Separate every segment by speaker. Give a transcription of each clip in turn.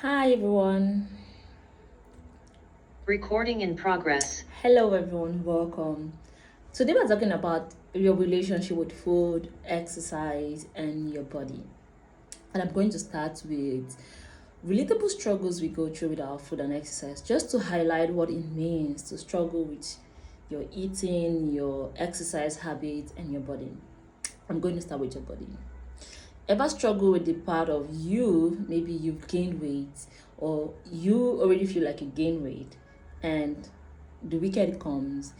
Speaker 1: Hi everyone.
Speaker 2: Recording in progress.
Speaker 1: Hello everyone. Welcome. Today we're talking about your relationship with food, exercise, and your body. And I'm going to start with relatable struggles we go through with our food and exercise, just to highlight what it means to struggle with your eating, your exercise habits, and your body. I'm going to start with your body. Ever struggle with the part of you, maybe you've gained weight or you already feel like you gain weight, and the weekend comes,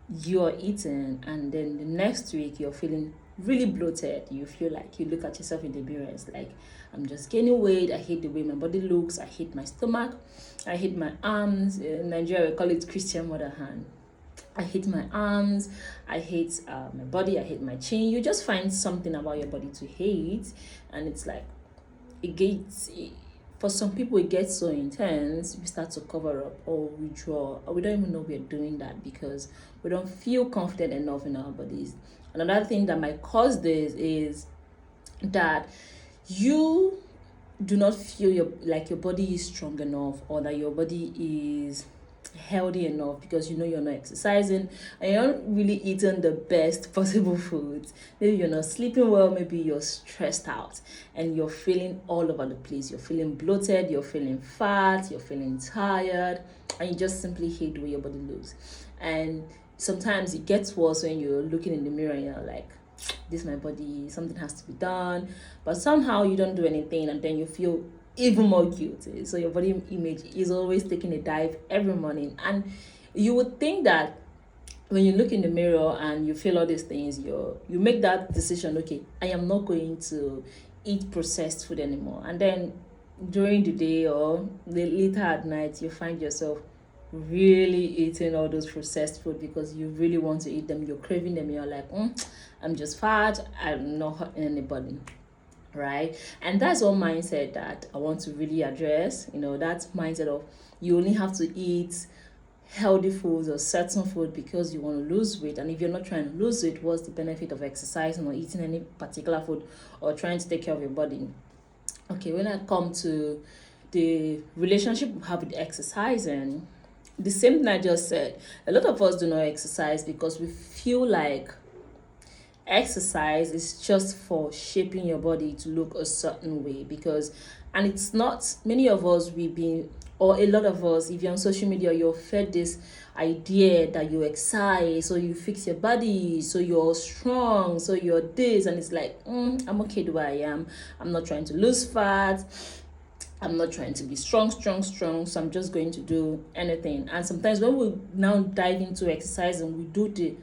Speaker 1: you're eating, and then the next week you're feeling really bloated. You feel like you look at yourself in the mirror, it's like, I'm just gaining weight. I hate the way my body looks. I hate my stomach. I hate my arms. In Nigeria we call it Christian mother hand. I hate my arms. I hate my body. I hate my chin. You just find something about your body to hate, and it's like for some people it gets so intense we start to cover up or withdraw, or we don't even know we're doing that because we don't feel confident enough in our bodies. Another thing that might cause this is that you do not feel your body is strong enough, or that your body is healthy enough, because you know you're not exercising and you're not really eating the best possible foods. Maybe you're not sleeping well, maybe you're stressed out and you're feeling all over the place. You're feeling bloated, you're feeling fat, you're feeling tired, and you just simply hate the way your body looks. And sometimes it gets worse when you're looking in the mirror and you're like, this is my body, something has to be done, but somehow you don't do anything, and then you feel even more guilty. So your body image is always taking a dive every morning, and you would think that when you look in the mirror and you feel all these things, you make that decision, okay, I am not going to eat processed food anymore. And then during the day or later at night, you find yourself really eating all those processed food because you really want to eat them. You're craving them. You're like, I'm just fat. I'm not hurting anybody, right? And that's one mindset that I want to really address. That mindset of you only have to eat healthy foods or certain food because you want to lose weight. And if you're not trying to lose weight, what's the benefit of exercising or eating any particular food or trying to take care of your body? Okay, when I come to the relationship we have with exercising, the same thing I just said. A lot of us do not exercise because we feel like exercise is just for shaping your body to look a certain way, because and it's not. Many of us, we've been, or a lot of us, if you're on social media, you're fed this idea that you exercise so you fix your body, so you're strong, so you're this, and it's like, I'm okay the way I am. I'm not trying to lose fat. I'm not trying to be strong, so I'm just going to do anything. And sometimes when we now dive into exercise and we do the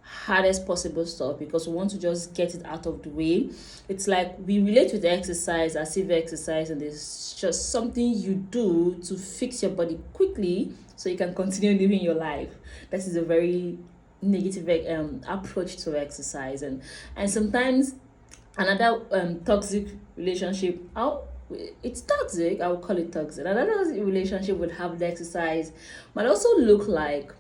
Speaker 1: hardest possible stuff because we want to just get it out of the way, it's like we relate with exercise as if exercise and it's just something you do to fix your body quickly so you can continue living your life. That is a very negative approach to exercise. And sometimes another toxic relationship, it's toxic, I would call it toxic. Another relationship would have the exercise might also look like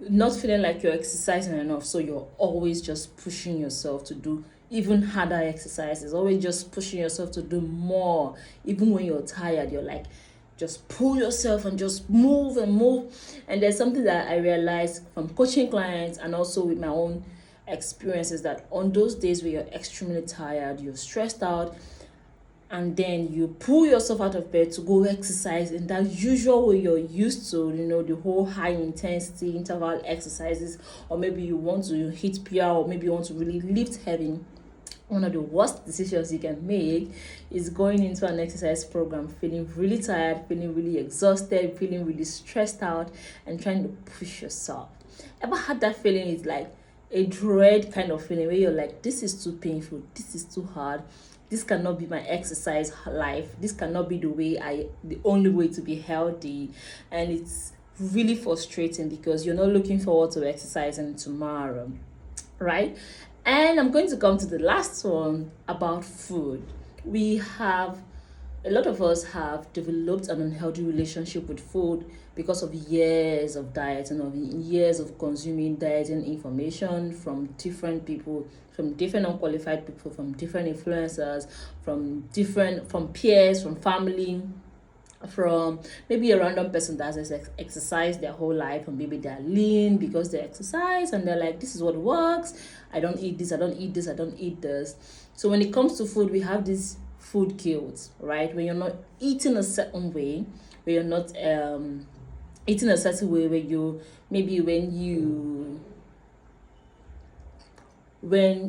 Speaker 1: not feeling like you're exercising enough, so you're always just pushing yourself to do even harder exercises, always just pushing yourself to do more. Even when you're tired, you're like, just pull yourself and just move and move. And there's something that I realized from coaching clients and also with my own experiences, that on those days where you're extremely tired, you're stressed out, and then you pull yourself out of bed to go exercise in that usual way you're used to, the whole high intensity interval exercises, or maybe you want to hit PR, or maybe you want to really lift heavy. One of the worst decisions you can make is going into an exercise program feeling really tired, feeling really exhausted, feeling really stressed out, and trying to push yourself. Ever had that feeling? It's like a dread kind of feeling where you're like, this is too painful, this is too hard, this cannot be my exercise life, this cannot be the only way to be healthy. And it's really frustrating because you're not looking forward to exercising tomorrow, right? And I'm going to come to the last one about food. We have A lot of us have developed an unhealthy relationship with food because of years of diet and of years of consuming dieting information from different people, from different unqualified people, from different influencers, from peers, from family, from maybe a random person that has exercised their whole life, and maybe they're lean because they exercise and they're like, this is what works. I don't eat this, I don't eat this, I don't eat this. So when it comes to food, we have this food guilt, right? When you're not eating a certain way, when you're not eating a certain way, where you maybe when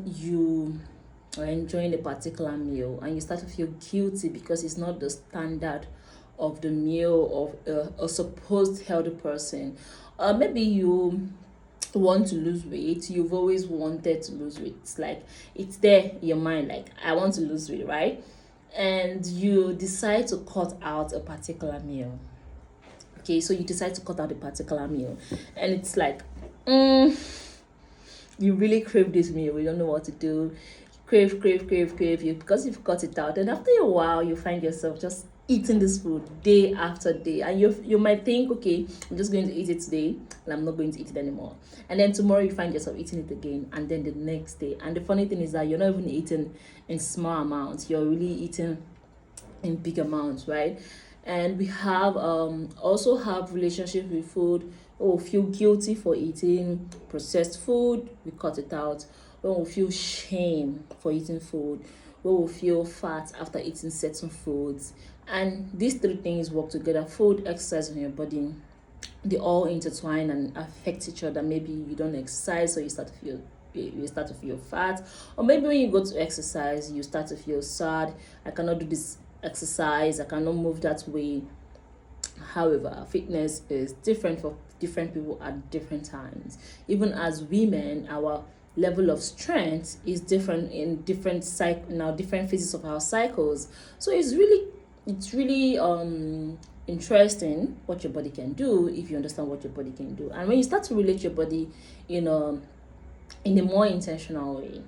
Speaker 1: you are enjoying a particular meal and you start to feel guilty because it's not the standard of the meal of a supposed healthy person. Maybe you want to lose weight, you've always wanted to lose weight. It's like it's there in your mind, like I want to lose weight, right? And you decide to cut out a particular meal. Okay, so you decide to cut out a particular meal, and it's like, you really crave this meal, you don't know what to do. Crave you, because you've cut it out, and after a while you find yourself just eating this food day after day, and you might think, okay, I'm just going to eat it today and I'm not going to eat it anymore, and then tomorrow you find yourself eating it again, and then the next day. And the funny thing is that you're not even eating in small amounts, you're really eating in big amounts, right? And we have also have relationships with food. Oh, feel guilty for eating processed food, we cut it out. When we feel shame for eating food, when we feel fat after eating certain foods. And these three things work together: food, exercise, and your body. They all intertwine and affect each other. Maybe you don't exercise, so you start to feel fat, or maybe when you go to exercise you start to feel sad. I cannot do this exercise, I cannot move that way. However, fitness is different for different people at different times. Even as women, our level of strength is different in different phases of our cycles. So it's really interesting what your body can do if you understand what your body can do. And when you start to relate your body in a more intentional way,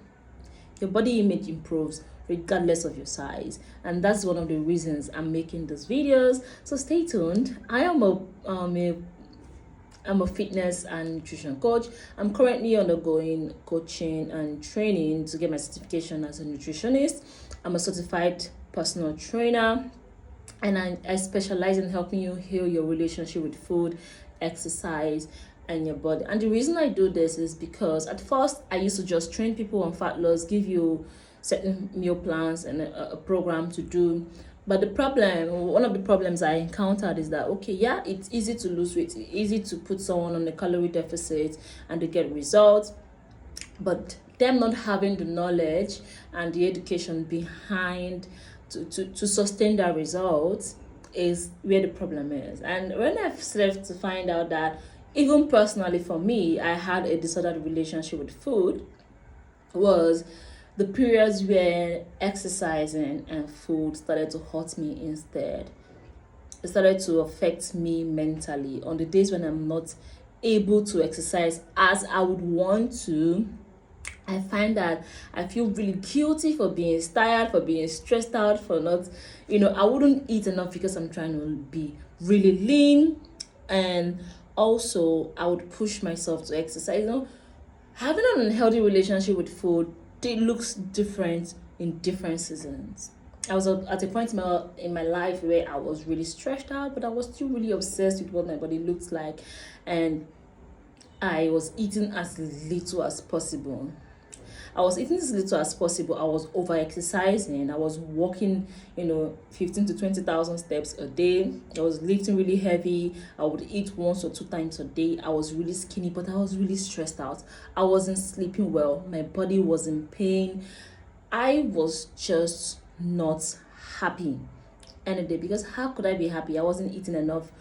Speaker 1: your body image improves regardless of your size, and that's one of the reasons I'm making these videos. So stay tuned. I'm a fitness and nutrition coach. I'm currently undergoing coaching and training to get my certification as a nutritionist. I'm a certified personal trainer, and I specialize in helping you heal your relationship with food, exercise, and your body. And the reason I do this is because at first I used to just train people on fat loss, give you certain meal plans and a program to do. But one of the problems I encountered is that, okay, yeah, it's easy to lose weight, it's easy to put someone on a calorie deficit and to get results, but them not having the knowledge and the education behind to sustain that results is where the problem is. And when I've started to find out that even personally for me, I had a disordered relationship with food, was the periods where exercising and food started to hurt me instead. It started to affect me mentally. On the days when I'm not able to exercise as I would want to, I find that I feel really guilty for being tired, for being stressed out, for not, I wouldn't eat enough because I'm trying to be really lean. And also, I would push myself to exercise. Having an unhealthy relationship with food, it looks different in different seasons. I was at a point in my life where I was really stressed out, but I was still really obsessed with what my body looks like, and I was eating as little as possible. I was eating as little as possible. I was over exercising. I was walking, 15 to 20,000 steps a day. I was lifting really heavy. I would eat once or two times a day. I was really skinny, but I was really stressed out. I wasn't sleeping well. My body was in pain. I was just not happy any day, because how could I be happy? I wasn't eating enough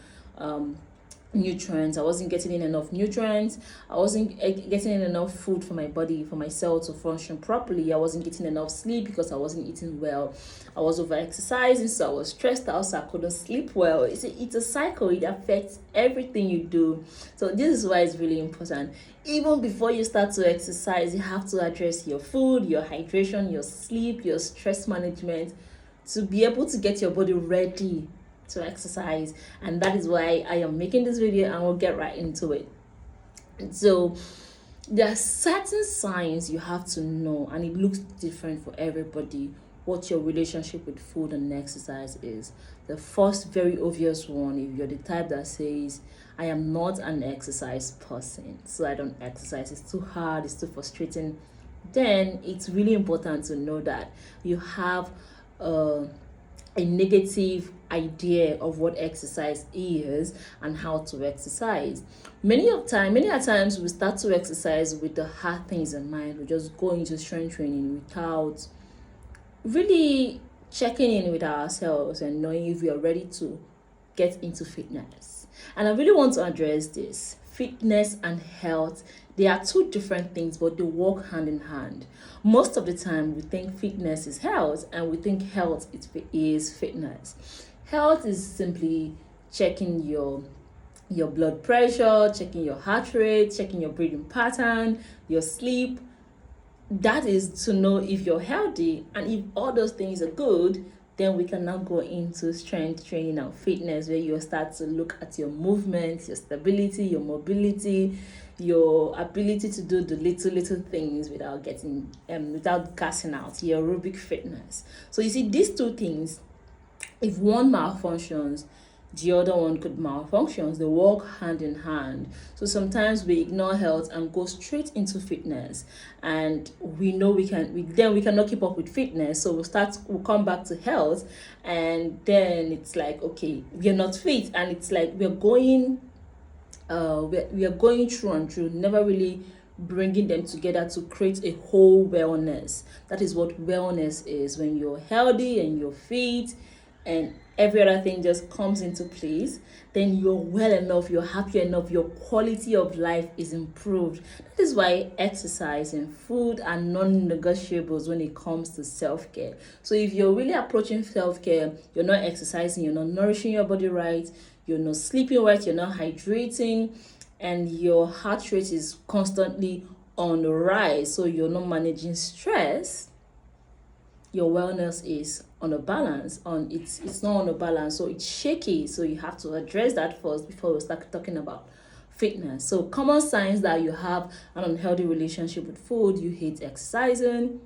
Speaker 1: nutrients. I wasn't getting in enough nutrients. I wasn't getting in enough food for my body, for my cells to function properly. I wasn't getting enough sleep because I wasn't eating well. I was over exercising, so I was stressed out, so I couldn't sleep well. It's a cycle. It affects everything you do. So this is why it's really important. Even before you start to exercise, you have to address your food, your hydration, your sleep, your stress management to be able to get your body ready to exercise. And that is why I am making this video, and we'll get right into it. So there are certain signs you have to know, and it looks different for everybody, what your relationship with food and exercise is. The first very obvious one, if you're the type that says, I am not an exercise person, so I don't exercise, it's too hard, it's too frustrating, then it's really important to know that you have a negative idea of what exercise is and how to exercise. Many a times we start to exercise with the hard things in mind. We just go into strength training without really checking in with ourselves and knowing if we are ready to get into fitness. And I really want to address this. Fitness and health, they are two different things, but they work hand in hand. Most of the time, we think fitness is health, and we think health is fitness. Health is simply checking your blood pressure, checking your heart rate, checking your breathing pattern, your sleep. That is to know if you're healthy, and if all those things are good, then we can now go into strength training and fitness, where you start to look at your movements, your stability, your mobility, your ability to do the little things without getting without gassing out, your aerobic fitness. So you see, these two things, if one malfunctions, the other one could malfunction. They work hand in hand. So sometimes we ignore health and go straight into fitness, and we know we cannot keep up with fitness. So we'll come back to health, and then it's like, okay, we're not fit, and it's like we are going through and through, never really bringing them together to create a whole wellness. That is what wellness is. When you're healthy and you're fit and every other thing just comes into place, then you're well enough, you're happy enough, your quality of life is improved. That is why exercise and food are non-negotiables when it comes to self-care. So if you're really approaching self-care, you're not exercising, you're not nourishing your body right, you're not sleeping right, you're not hydrating, and your heart rate is constantly on the rise, so you're not managing stress, your wellness is on a balance, it's not on a balance, so it's shaky. So you have to address that first before we start talking about fitness. So common signs that you have an unhealthy relationship with food: you hate exercising,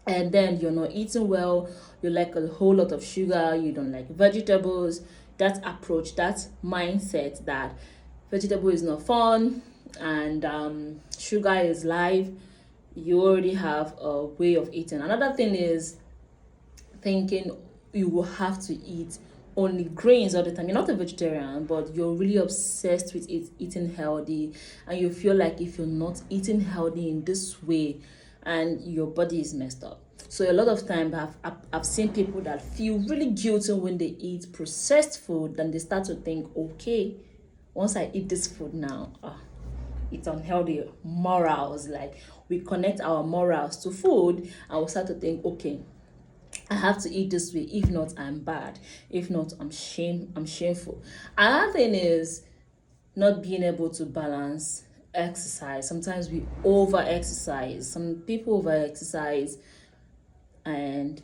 Speaker 1: and then you're not eating well, you like a whole lot of sugar, you don't like vegetables. That approach, that mindset that vegetable is not fun and sugar is life, you already have a way of eating. Another thing is thinking you will have to eat only grains all the time. You're not a vegetarian, but you're really obsessed with eating healthy, and you feel like if you're not eating healthy in this way, and your body is messed up. So a lot of time I've seen people that feel really guilty when they eat processed food, then they start to think, okay, once I eat this food now, it's unhealthy. Morals, like we connect our morals to food, and we start to think, okay, I have to eat this way. If not, I'm bad. If not, I'm shameful. Another thing is not being able to balance exercise. Sometimes we over exercise. Some people over exercise, and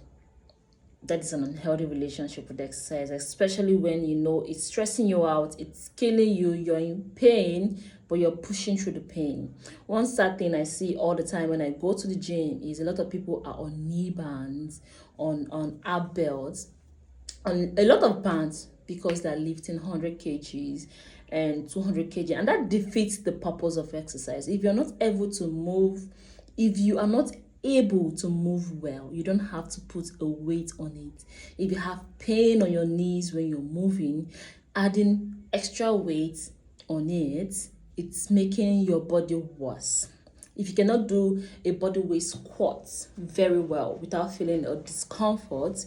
Speaker 1: that is an unhealthy relationship with exercise, especially when you know it's stressing you out, it's killing you, you're in pain, but you're pushing through the pain. One sad thing I see all the time when I go to the gym is a lot of people are on knee bands, on ab belts, on a lot of bands, because they're lifting 100 kgs and 200 kg, and that defeats the purpose of exercise. If you're not able to move, if you are not able to move well, you don't have to put a weight on it. If you have pain on your knees when you're moving, adding extra weight on it, it's making your body worse. If you cannot do a body weight squat very well without feeling a discomfort,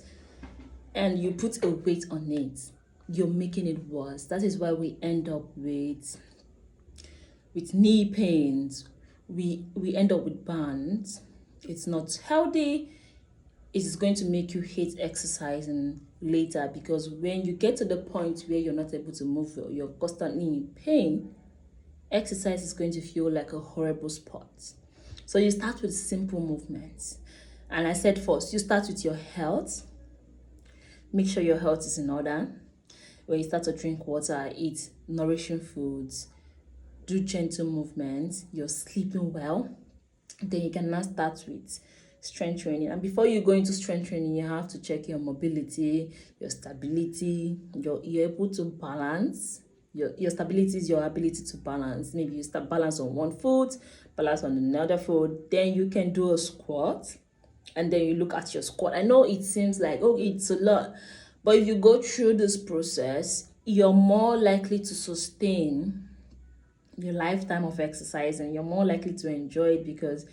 Speaker 1: and you put a weight on it, you're making it worse. That is why we end up with knee pains. We end up with bands. It's not healthy. It is going to make you hate exercising later, because when you get to the point where you're not able to move well, you're constantly in pain, exercise is going to feel like a horrible sport. So you start with simple movements. And I said first, you start with your health. Make sure your health is in order. When you start to drink water, eat nourishing foods, do gentle movements, you're sleeping well, then you can now start with strength training. And before you go into strength training, you have to check your mobility, your stability, you're able to balance. Your stability is your ability to balance. Maybe you start balance on one foot, balance on another foot, then you can do a squat, and then you look at your squat. I know it seems like, oh, it's a lot, but if you go through this process, you're more likely to sustain your lifetime of exercise, and you're more likely to enjoy it because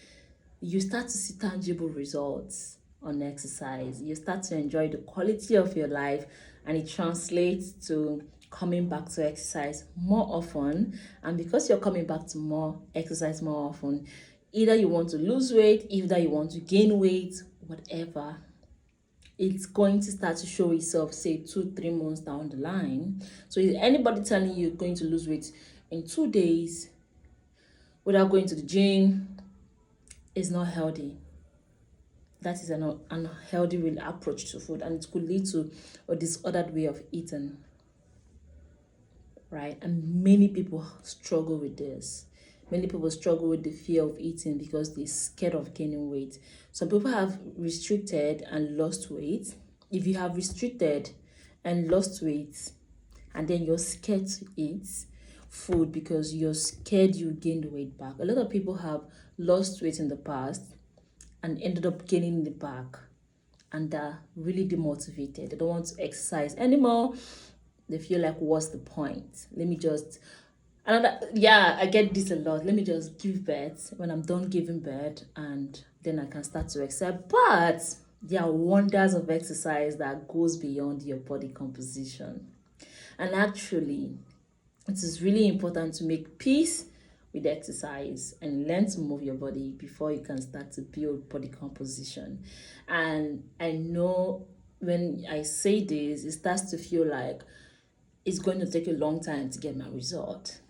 Speaker 1: you start to see tangible results on exercise. You start to enjoy the quality of your life, and it translates to coming back to exercise more often. And because you're coming back to more exercise more often, either you want to lose weight, either you want to gain weight, whatever, it's going to start to show itself, say 2-3 months down the line. So is anybody telling you you're going to lose weight in 2 days without going to the gym is not healthy. That is an unhealthy approach to food, and it could lead to a disordered way of eating, right? And many people struggle with this. Many people struggle with the fear of eating because they're scared of gaining weight. Some people have restricted and lost weight. If you have restricted and lost weight, and then you're scared to eat food because you're scared you gain the weight back. A lot of people have lost weight in the past and ended up gaining it back, and they're really demotivated. They don't want to exercise anymore. They feel like, what's the point? Let me just I get this a lot. Let me just give birth. When I'm done giving birth, and then I can start to exercise. But there are wonders of exercise that goes beyond your body composition. And actually, it is really important to make peace with exercise and learn to move your body before you can start to build body composition. And I know when I say this, it starts to feel like it's going to take a long time to get my result.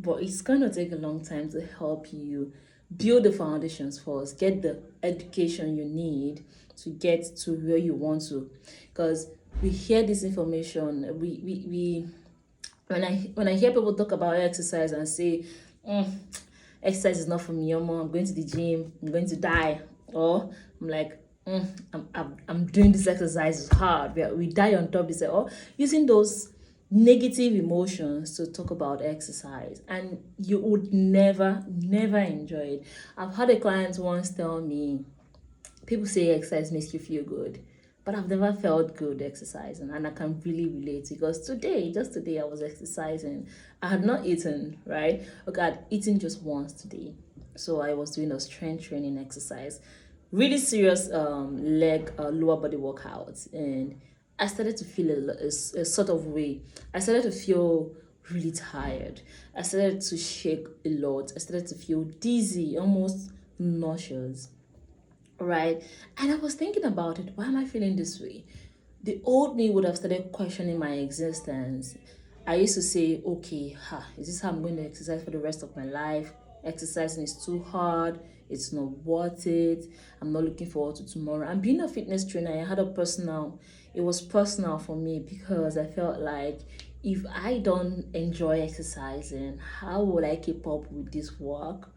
Speaker 1: But it's going to take a long time to help you build the foundations first, get the education you need to get to where you want to. Because we hear this information, we when I hear people talk about exercise and say, exercise is not for me, I'm going to the gym, I'm going to die, or I'm like, I'm doing this exercise is hard. We die on top. They say, oh, using those negative emotions to talk about exercise, and you would never enjoy it. I've had a client once tell me, people say exercise makes you feel good, but I've never felt good exercising, and I can really relate because just today, I was exercising. I had not eaten, right? Okay, I'd eaten just once today. So I was doing a strength training exercise, really serious leg lower body workouts, and I started to feel a sort of way. I started to feel really tired. I started to shake a lot. I started to feel dizzy, almost nauseous, right? And I was thinking about it. Why am I feeling this way? The old me would have started questioning my existence. I used to say, okay, is this how I'm going to exercise for the rest of my life? Exercising is too hard. It's not worth it. I'm not looking forward to tomorrow. And being a fitness trainer, it was personal for me because I felt like if I don't enjoy exercising, how will I keep up with this work?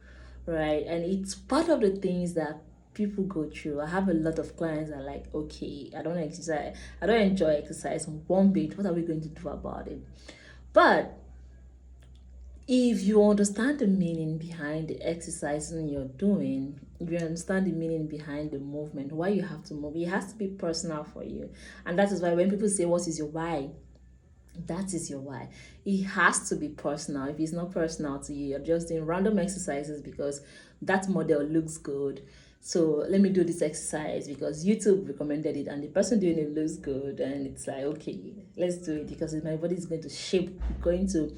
Speaker 1: Right? And it's part of the things that people go through. I have a lot of clients that are like, okay, I don't exercise, I don't enjoy exercise one bit. What are we going to do about it? But if you understand the meaning behind the exercising you're doing, if you understand the meaning behind the movement, why you have to move, it has to be personal for you. And that is why when people say, what is your why? That is your why. It has to be personal. If it's not personal to you, you're just doing random exercises because that model looks good. So let me do this exercise because YouTube recommended it and the person doing it looks good, and it's like, okay, let's do it because my body is going to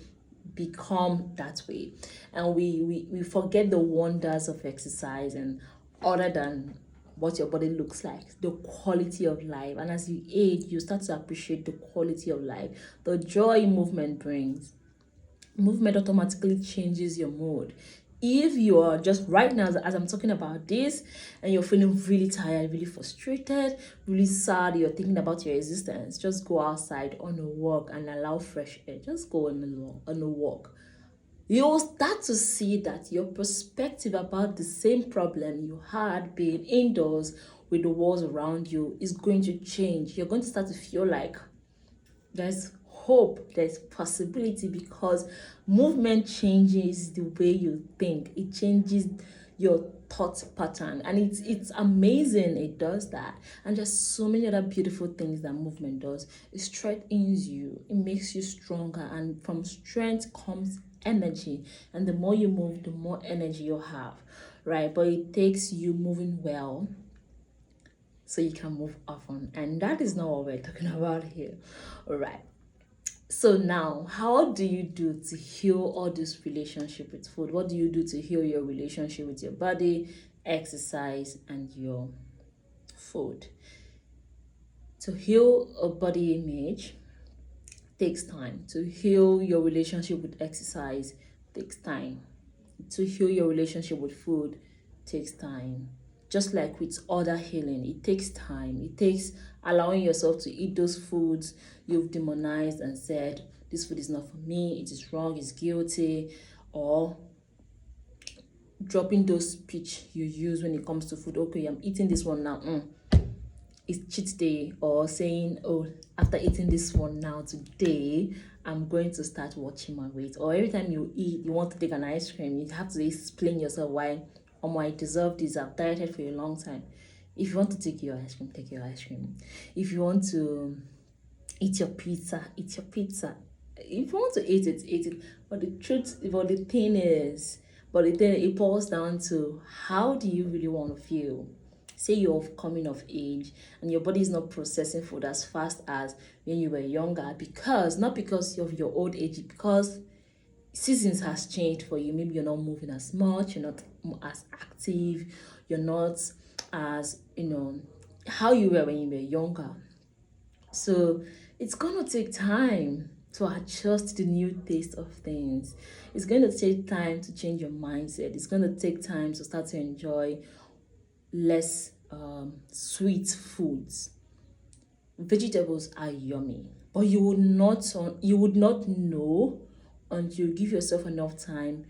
Speaker 1: become that way. And we forget the wonders of exercise, and other than what your body looks like, the quality of life. And as you age, you start to appreciate the quality of life, the joy movement brings. Movement automatically changes your mood. if you are just right now, as I'm talking about this, and you're feeling really tired, really frustrated, really sad, you're thinking about your existence, just go outside on a walk and allow fresh air. Just go on a walk. You'll start to see that your perspective about the same problem you had being indoors with the walls around you is going to change. You're going to start to feel like there's hope, there's possibility, because movement changes the way you think. It changes your thought pattern, and it's amazing it does that. And there's so many other beautiful things that movement does. It strengthens you, it makes you stronger, and from strength comes energy, and the more you move, the more energy you have, right? But it takes you moving well so you can move often, and that is not what we're talking about here. All right, so now, how do you do to heal all this relationship with food? What do you do to heal your relationship with your body, exercise, and your food? To heal a body image takes time. To heal your relationship with exercise takes time. To heal your relationship with food takes time. Just like with other healing, it takes time. It takes allowing yourself to eat those foods you've demonized and said, this food is not for me, it is wrong, it's guilty, or dropping those speech you use when it comes to food. Okay, I'm eating this one now. It's cheat day, or saying, oh, after eating this one now today, I'm going to start watching my weight. Or every time you eat, you want to take an ice cream, you have to explain yourself why, oh, I deserve this, I've dieted for a long time. If you want to take your ice cream, take your ice cream. If you want to eat your pizza, eat your pizza. If you want to eat it, eat it. But the truth, it boils down to, how do you really want to feel? Say you're coming of age and your body is not processing food as fast as when you were younger, because not because of your old age, because seasons has changed for you. Maybe you're not moving as much, you're not as active, you're not as, how you were when you were younger. So it's gonna take time to adjust to the new taste of things. It's going to take time to change your mindset. It's going to take time to start to enjoy less sweet foods. Vegetables are yummy, but you would not know until you give yourself enough time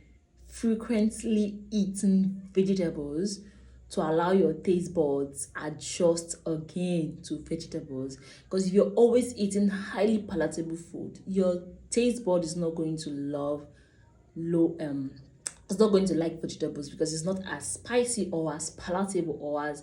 Speaker 1: frequently eating vegetables to allow your taste buds adjust again to vegetables. Because if you're always eating highly palatable food, your taste bud is not going to love low it's not going to like vegetables, because it's not as spicy or as palatable or as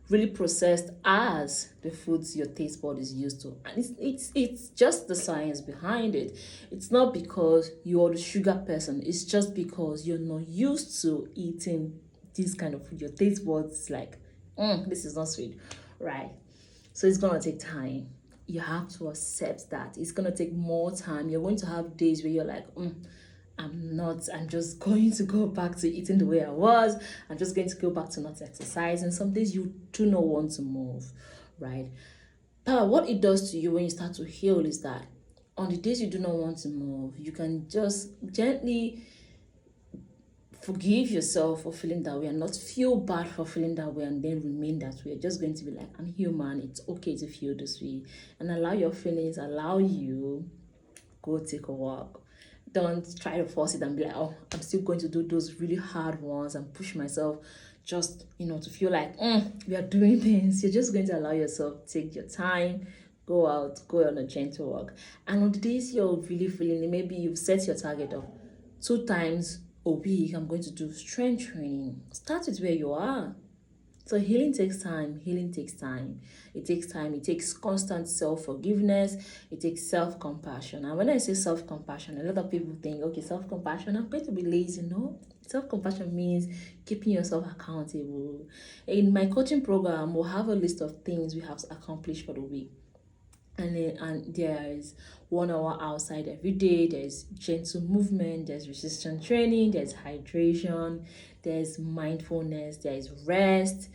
Speaker 1: really processed as the foods your taste bud is used to. And it's just the science behind it. It's not because you're the sugar person, it's just because you're not used to eating this kind of food. Your taste buds is like, this is not sweet, right? So it's gonna take time. You have to accept that it's gonna take more time. You're going to have days where you're like, I'm just going to go back to eating the way I was. I'm just going to go back to not exercising. Some days you do not want to move, right? But what it does to you when you start to heal is that on the days you do not want to move, you can just gently forgive yourself for feeling that way, and not feel bad for feeling that way and then remain that way. You're just going to be like, I'm human, it's okay to feel this way, and allow your feelings, allow you, go take a walk. Don't try to force it and be like, oh, I'm still going to do those really hard ones and push myself just, to feel like, we are doing things. You're just going to allow yourself, take your time, go out, go on a gentle walk. And on the days you're really feeling it, maybe you've set your target of 2 times a week, I'm going to do strength training. Start with where you are. So healing takes time. Healing takes time. It takes time. It takes constant self-forgiveness. It takes self-compassion. And when I say self-compassion, a lot of people think, okay, self-compassion, I'm going to be lazy. No. Self-compassion means keeping yourself accountable. In my coaching program, we'll have a list of things we have accomplished for the week. And there is 1 hour outside every day, there's gentle movement, there's resistance training, there's hydration, there's mindfulness, there's rest.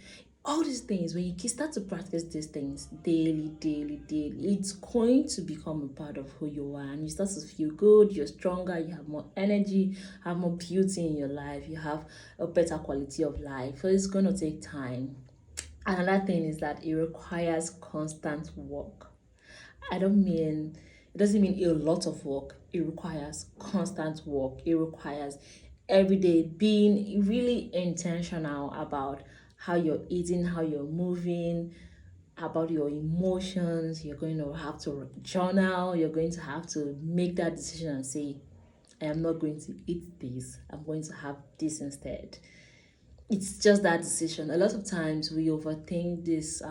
Speaker 1: All these things, when you start to practice these things daily, daily, daily, it's going to become a part of who you are, and you start to feel good, you're stronger, you have more energy, have more beauty in your life, you have a better quality of life. So it's going to take time. Another thing is that it requires constant work. I don't mean, it doesn't mean a lot of work. It requires constant work. It requires every day being really intentional about how you're eating, how you're moving, about your emotions. You're going to have to journal. You're going to have to make that decision and say, I am not going to eat this. I'm going to have this instead. It's just that decision. A lot of times we overthink this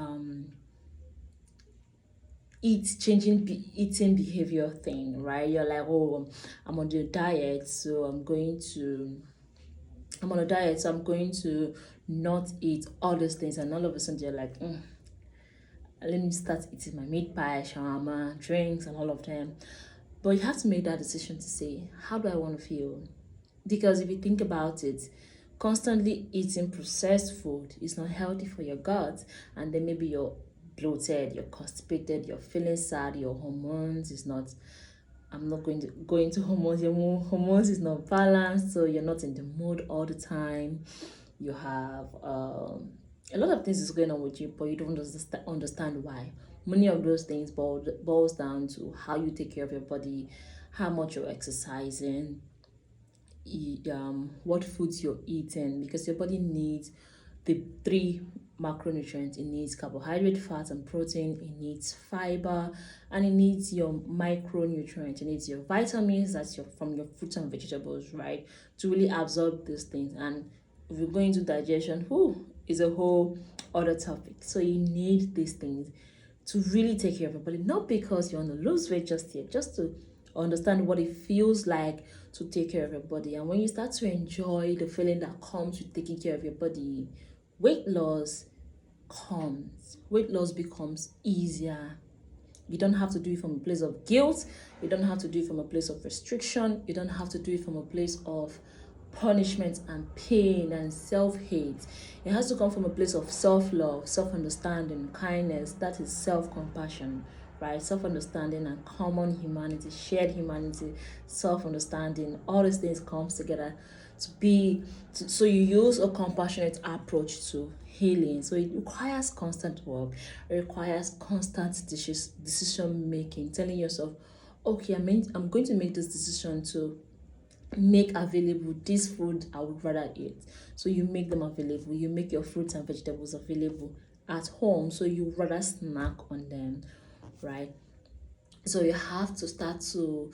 Speaker 1: eating behavior thing, right? You're like, oh, I'm on the diet, so I'm on a diet, so I'm going to not eat all those things, and all of a sudden you're like, let me start eating my meat pie, shawarma, drinks, and all of them. But you have to make that decision to say, how do I want to feel? Because if you think about it, constantly eating processed food is not healthy for your gut, and then maybe you're bloated, you're constipated, you're feeling sad, your hormones is not. I'm not going to go into hormones. Your hormones is not balanced, so you're not in the mood all the time. You have a lot of things is going on with you, but you don't understand why. Many of those things boils down to how you take care of your body, how much you're exercising, what foods you're eating, because your body needs the three macronutrients. It needs carbohydrate, fat, and protein. It needs fiber, and it needs your micronutrients. It needs your vitamins, that's your from your fruits and vegetables, right, to really absorb these things. And if you go into digestion, who is a whole other topic. So you need these things to really take care of your body, not because you want to lose weight just yet, just to understand what it feels like to take care of your body. And when you start to enjoy the feeling that comes with taking care of your body, weight loss comes. Weight loss becomes easier. You don't have to do it from a place of guilt. You don't have to do it from a place of restriction. You don't have to do it from a place of punishment and pain and self-hate. It has to come from a place of self-love, self-understanding, kindness. That is self-compassion, right? Self-understanding and common humanity, shared humanity, self-understanding. All these things comes together so you use a compassionate approach to healing. So it requires constant work. It requires constant decision making, telling yourself, okay, I'm going to make this decision to make available this food I would rather eat. So you make them available. You make your fruits and vegetables available at home, so you rather snack on them, right? So you have to start to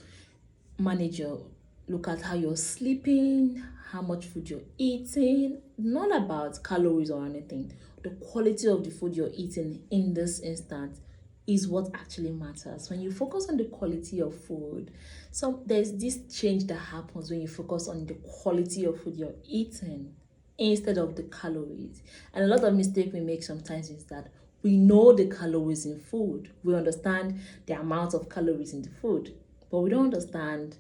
Speaker 1: manage your look at how you're sleeping, how much food you're eating, not about calories or anything. The quality of the food you're eating in this instant is what actually matters. When you focus on the quality of food, so there's this change that happens when you focus on the quality of food you're eating instead of the calories. And a lot of mistake we make sometimes is that we know the calories in food. We understand the amount of calories in the food, but we don't understand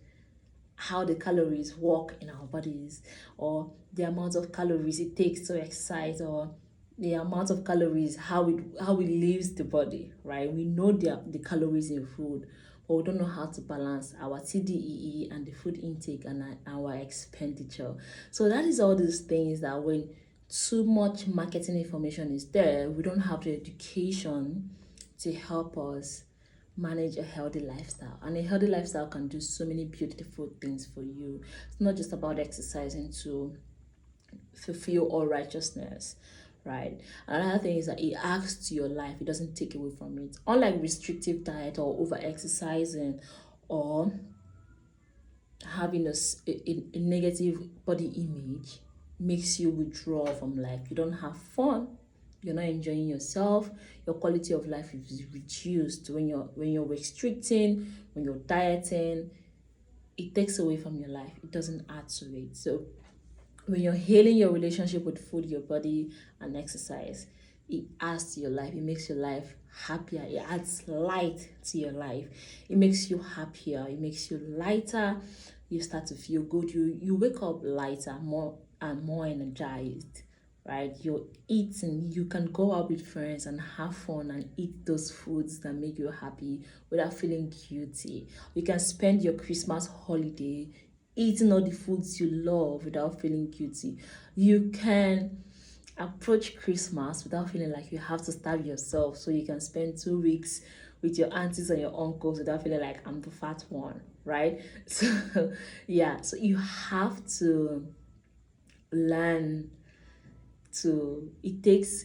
Speaker 1: how the calories work in our bodies, or the amount of calories it takes to exercise, or the amount of calories how it leaves the body, right? We know the calories in food, but we don't know how to balance our TDEE and the food intake and our expenditure. So that is all these things that when too much marketing information is there, we don't have the education to help us manage a healthy lifestyle. And a healthy lifestyle can do so many beautiful things for you. It's not just about exercising to fulfill all righteousness, right? Another thing is that it adds to your life, it doesn't take away from it. Unlike restrictive diet or over exercising or having a negative body image makes you withdraw from life. You don't have fun, you're not enjoying yourself, your quality of life is reduced when you're restricting, when you're dieting. It takes away from your life, it doesn't add to it. So when you're healing your relationship with food, your body, and exercise, it adds to your life. It makes your life happier. It adds light to your life. It makes you happier. It makes you lighter. You start to feel good. You wake up lighter, more and more energized, right? You're eating, you can go out with friends and have fun and eat those foods that make you happy without feeling guilty. You can spend your Christmas holiday eating all the foods you love without feeling guilty. You can approach Christmas without feeling like you have to starve yourself, so you can spend 2 weeks with your aunties and your uncles without feeling like I'm the fat one, right? So yeah, so you have to learn to it takes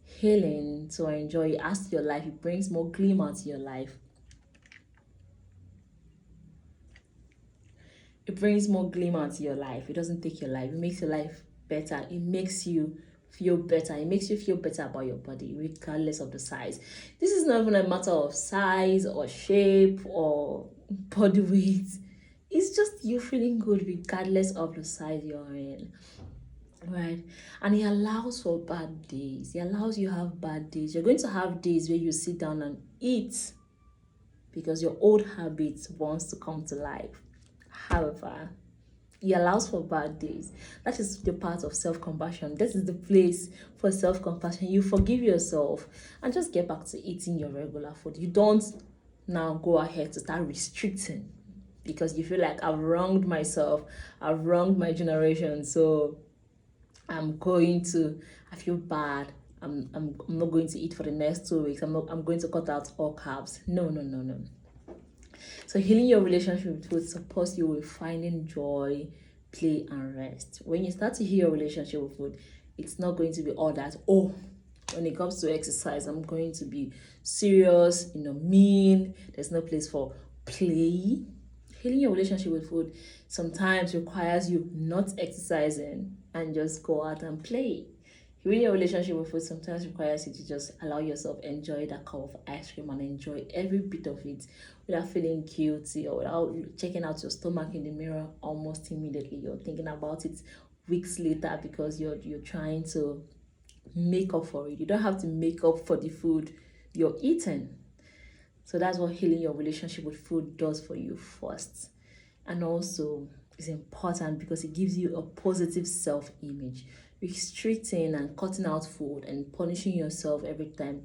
Speaker 1: healing to enjoy it. As your life, it brings more glimmer to your life. It brings more glimmer to your life. It doesn't take your life. It makes your life better. It makes you feel better. It makes you feel better about your body, regardless of the size. This is not even a matter of size or shape or body weight. It's just you feeling good regardless of the size you're in. Right. And it allows for bad days. It allows you have bad days. You're going to have days where you sit down and eat because your old habits wants to come to life. However, it allows for bad days. That is the part of self-compassion. This is the place for self-compassion. You forgive yourself and just get back to eating your regular food. You don't now go ahead to start restricting because you feel like I've wronged myself, I've wronged my generation. So I feel bad. I'm not going to eat for the next 2 weeks. I'm going to cut out all carbs. No, no, no, no. So healing your relationship with food supports you with finding joy, play, and rest. When you start to heal your relationship with food, it's not going to be all that, oh, when it comes to exercise, I'm going to be serious, mean. There's no place for play. Healing your relationship with food sometimes requires you not exercising and just go out and play. Healing your relationship with food sometimes requires you to just allow yourself enjoy that cup of ice cream and enjoy every bit of it without feeling guilty or without checking out your stomach in the mirror almost immediately. You're thinking about it weeks later because you're trying to make up for it. You don't have to make up for the food you're eating. So that's what healing your relationship with food does for you first. And also, it's important because it gives you a positive self image. Restricting and cutting out food and punishing yourself every time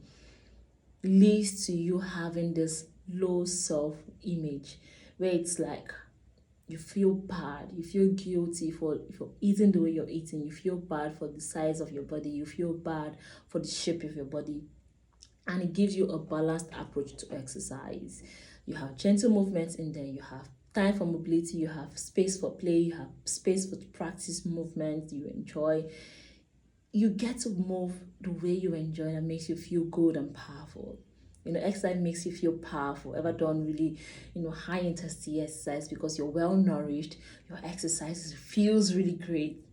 Speaker 1: leads to you having this low self image where it's like you feel bad, you feel guilty for eating the way you're eating, you feel bad for the size of your body, you feel bad for the shape of your body, and it gives you a balanced approach to exercise. You have gentle movements in there, you have time for mobility, you have space for play, you have space for practice movements you enjoy. You get to move the way you enjoy and makes you feel good and powerful. Exercise makes you feel powerful. Ever done really, high intensity exercise because you're well nourished, your exercise feels really great.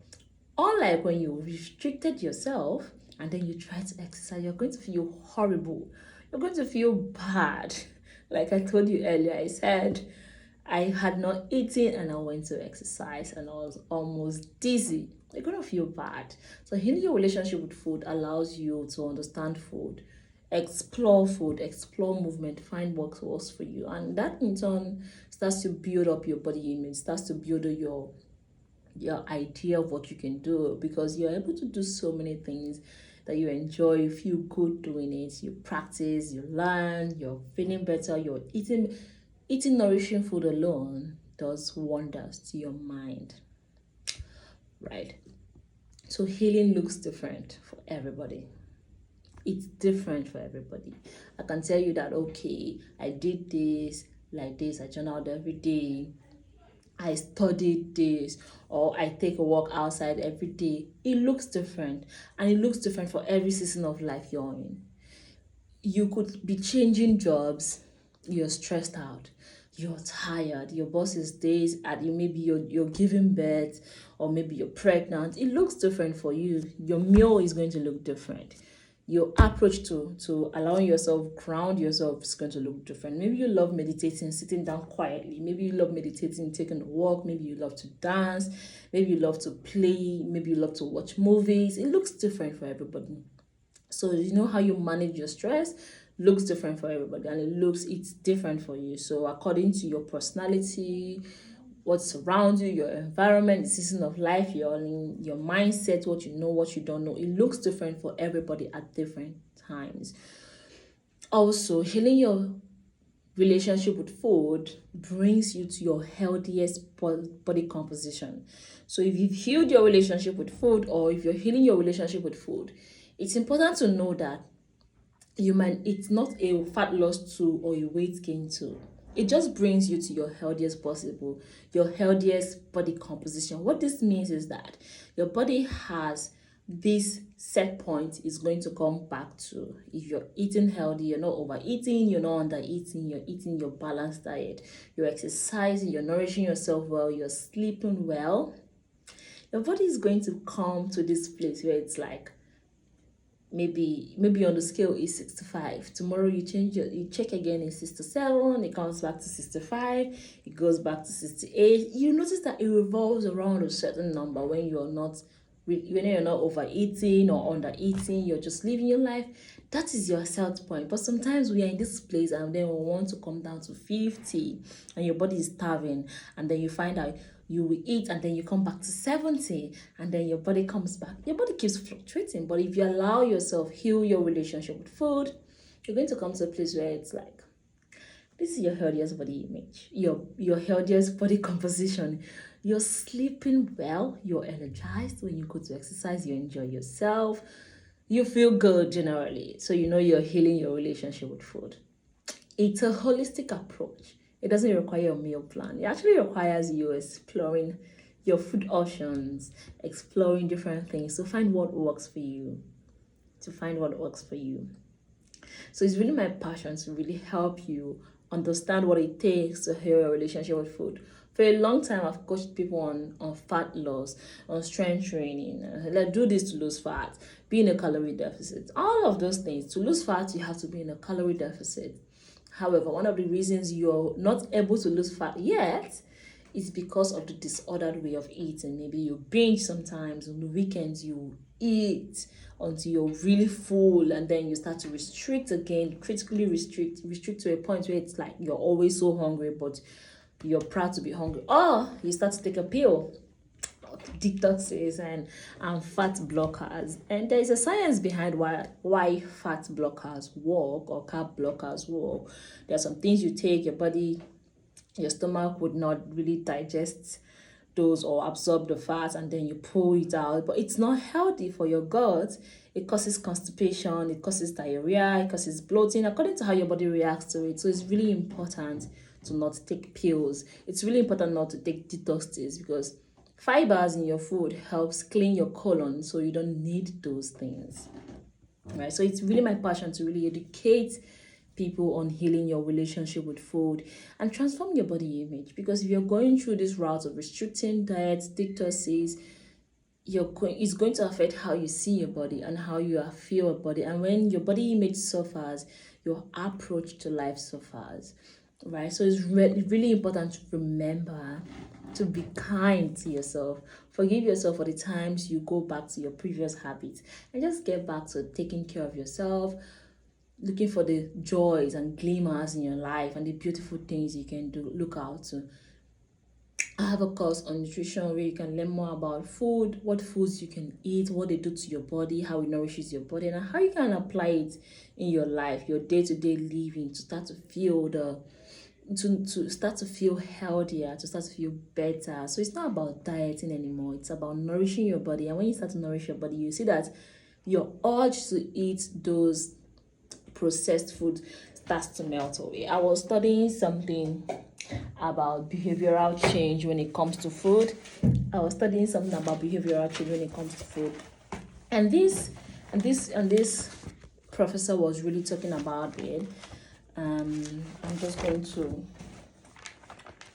Speaker 1: Unlike when you restricted yourself and then you try to exercise, you're going to feel horrible. You're going to feel bad. Like I told you earlier, I said I had not eaten and I went to exercise and I was almost dizzy. You're going to feel bad. So healing your relationship with food allows you to understand food, explore movement, find what works for you. And that in turn starts to build up your body image, starts to build your idea of what you can do because you're able to do so many things that you enjoy, you feel good doing it, you practice, you learn, you're feeling better, you're eating nourishing food alone does wonders to your mind, right? So healing looks different for everybody. It's different for everybody. I can tell you that, okay, I did this like this, I journaled every day, I studied this, or I take a walk outside every day. It looks different, and it looks different for every season of life you're in. You could be changing jobs, you're stressed out, you're tired, your boss is days at you, maybe you're giving birth, or maybe you're pregnant. It looks different for you. Your meal is going to look different. Your approach to allowing yourself ground yourself is going to look different. Maybe you love meditating, sitting down quietly. Maybe you love meditating, taking a walk. Maybe you love to dance. Maybe you love to play. Maybe you love to watch movies. It looks different for everybody. So how you manage your stress looks different for everybody, and it's different for you. So according to your personality, what surrounds you, your environment, the season of life you're in, your mindset, what you know, what you don't know. It looks different for everybody at different times. Also, healing your relationship with food brings you to your healthiest body composition. So if you've healed your relationship with food, or if you're healing your relationship with food, it's important to know that it's not a fat loss tool or a weight gain tool. It just brings you to your healthiest possible, your healthiest body composition. What this means is that your body has this set point is going to come back to. If you're eating healthy, you're not overeating, you're not undereating, you're eating your balanced diet, you're exercising, you're nourishing yourself well, you're sleeping well, your body is going to come to this place where it's like, maybe on the scale is 65. Tomorrow you check again, it's 67, it comes back to 65, it goes back to 68. You notice that it revolves around a certain number when you're not overeating or under eating, you're just living your life. That is your set point. But sometimes we are in this place and then we want to come down to 50 and your body is starving, and then you find out you will eat and then you come back to 70 and then your body comes back. Your body keeps fluctuating. But if you allow yourself heal your relationship with food, you're going to come to a place where it's like, this is your healthiest body image, your healthiest body composition. You're sleeping well, you're energized. When you go to exercise, you enjoy yourself, you feel good generally. So you know you're healing your relationship with food. It's a holistic approach. It doesn't require a meal plan. It actually requires you exploring your food options, exploring different things to find what works for you. So it's really my passion to really help you understand what it takes to heal your relationship with food. For a long time, I've coached people on fat loss, on strength training. Let's do this to lose fat, be in a calorie deficit. All of those things. To lose fat, you have to be in a calorie deficit. However, one of the reasons you're not able to lose fat yet is because of the disordered way of eating. Maybe you binge sometimes. On the weekends, you eat until you're really full, and then you start to restrict again, critically restrict to a point where it's like you're always so hungry, but you're proud to be hungry. Or you start to take a pill, detoxes and fat blockers. And there is a science behind why fat blockers work or carb blockers work. There are some things you take, your stomach would not really digest those or absorb the fat, and then you pull it out, but it's not healthy for your gut. It causes constipation, it causes diarrhea, it causes bloating according to how your body reacts to it. So it's really important to not take pills. It's really important not to take detoxes, because fibers in your food helps clean your colon, so you don't need those things, right? So it's really my passion to really educate people on healing your relationship with food and transform your body image. Because if you're going through this route of restricting diets, detoxes, it's going to affect how you see your body and how you feel your body. And when your body image suffers, your approach to life suffers, right? So it's really important to remember to be kind to yourself. Forgive yourself for the times you go back to your previous habits, and just get back to taking care of yourself, looking for the joys and glimmers in your life and the beautiful things you can do. Look out to. I have a course on nutrition where you can learn more about food, what foods you can eat, what they do to your body, how it nourishes your body, and how you can apply it in your life, your day-to-day living, to start to feel to start to feel healthier, to start to feel better. So it's not about dieting anymore. It's about nourishing your body. And when you start to nourish your body, you see that your urge to eat those processed food starts to melt away. I was studying something about behavioral change when it comes to food. And this professor was really talking about it. I'm just going to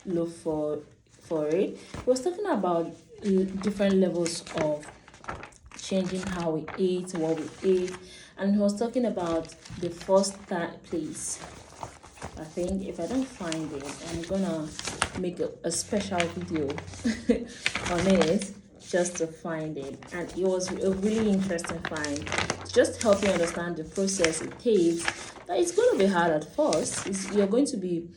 Speaker 1: look for it. He was talking about different levels of changing how we eat, what we eat, and he was talking about the first place. I think if I don't find it, I'm gonna make a special video on it just to find it. And it was a really interesting find to just help you understand the process it takes. That it's going to be hard at first. You're going to be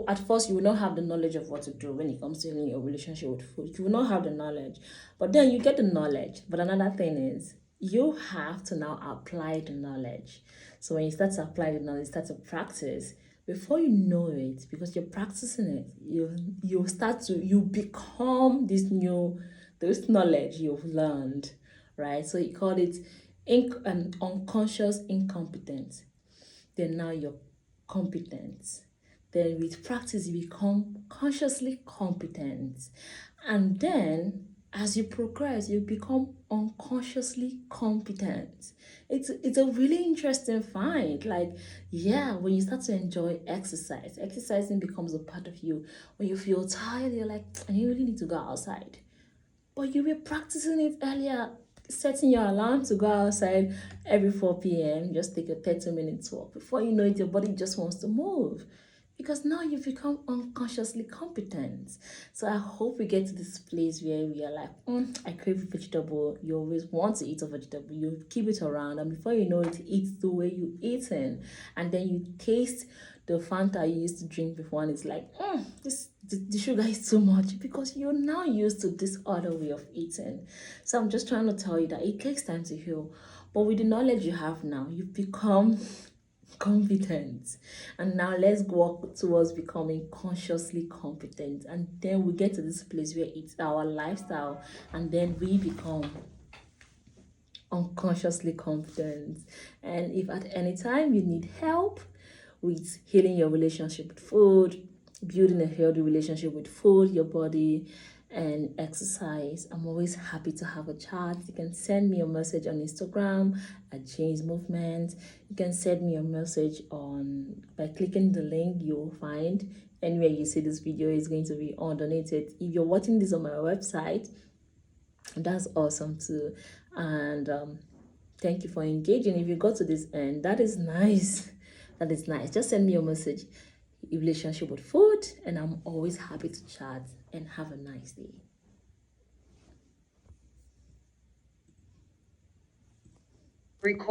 Speaker 1: at first you will not have the knowledge of what to do when it comes to healing your relationship with food. You will not have the knowledge, but then you get the knowledge. But another thing is you have to now apply the knowledge. So when you start to apply the knowledge, start to practice, before you know it, because you're practicing it, you become this knowledge you've learned, right? So you call it unconscious incompetence. Then now you're competent. Then with practice, you become consciously competent. And then as you progress, you become unconsciously competent. It's a really interesting find. Like, yeah, when you start to enjoy exercise, exercising becomes a part of you. When you feel tired, you're like, I really need to go outside. But you were practicing it earlier, setting your alarm to go outside every 4 p.m., just take a 30 minute walk. Before you know it, your body just wants to move because now you've become unconsciously competent. So I hope we get to this place where we are like, I crave vegetable. You always want to eat a vegetable. You keep it around, and before you know it, eat the way you eating, and then you taste the Fanta you used to drink before, and it's like, the sugar is too much because you're now used to this other way of eating. So I'm just trying to tell you that it takes time to heal, but with the knowledge you have now, you've become competent, and now let's walk towards becoming consciously competent, and then we get to this place where it's our lifestyle, and then we become unconsciously competent. And if at any time you need help with healing your relationship with food, building a healthy relationship with food, your body, and exercise, I'm always happy to have a chat. You can send me a message on Instagram at Change Movement. You can send me a message on by clicking the link you'll find anywhere you see this video is going to be underneath it. If you're watching this on my website, that's awesome too. And thank you for engaging. If you got to this end, that is nice. That is nice. Just send me a message, relationship with food, and I'm always happy to chat. And have a nice day.
Speaker 2: Record.